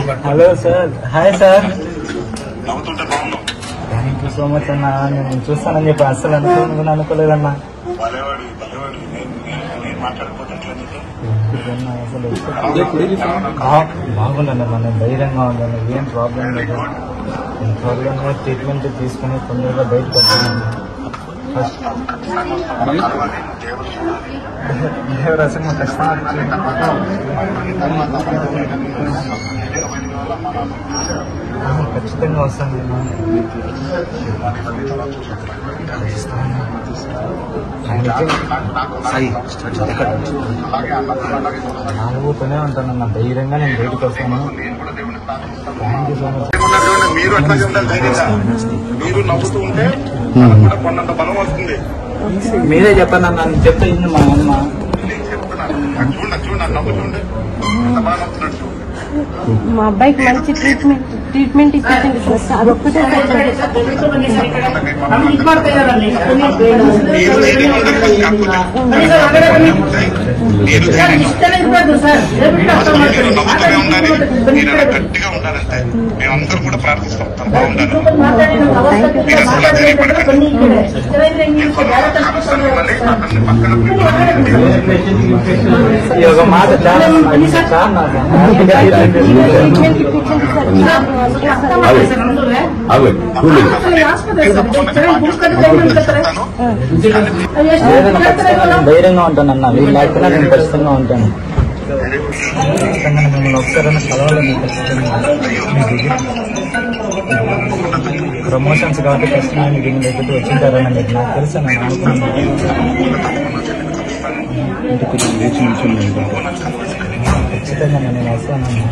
Hello sir, hi sir. Thank you so much అన్న. నేను చూస్తానని చెప్పి అసలు అనుకోలేదన్నా. బాగుండన్నా, నేను ధైర్యంగా ఉన్నాను, ఏం ప్రాబ్లం లేదు. త్వరగానే ట్రీట్మెంట్ తీసుకుని తొందరగా బయటకు వచ్చాను. దేవరాశం ఖచ్చితంగా వస్తాను. నాలుగుతూనే ఉంటానన్న, ధైర్యంగా నేను బయటకు వస్తాను. Thank you so much. మీరు అట్లా చెప్తారు ధైర్యంగా, మీరు నవ్వుతూ ఉంటే కొన్నంత బలం వస్తుంది. మీరే చెప్పండి అన్న, చెప్తే మా అమ్మ చూడండి నవ్వుతుండే ఎంత బాగా నవ్వుతున్నట్టు. మా అబ్బాయికి మంచి ట్రీట్మెంట్ ఇచ్చేసింది సార్. అదొక్కటే గట్టిగా ఉండాలంటే మేమందరూ కూడా ప్రార్థిస్తాం. ఒక మాట చాలా ధైర్యంగా ఉంటానన్నా. వీళ్ళు లేకపోయినా నేను ఖచ్చితంగా ఉంటాను. ఖచ్చితంగా మిమ్మల్ని ఒకసారైనా కలవాలని ఖచ్చితంగా. ప్రమోషన్స్ కాబట్టి ఖచ్చితంగా దీని దగ్గర వచ్చింటారని నాకు తెలుసు. నేను అనుకున్నాను ఖచ్చితంగా నేను వస్తానన్నా.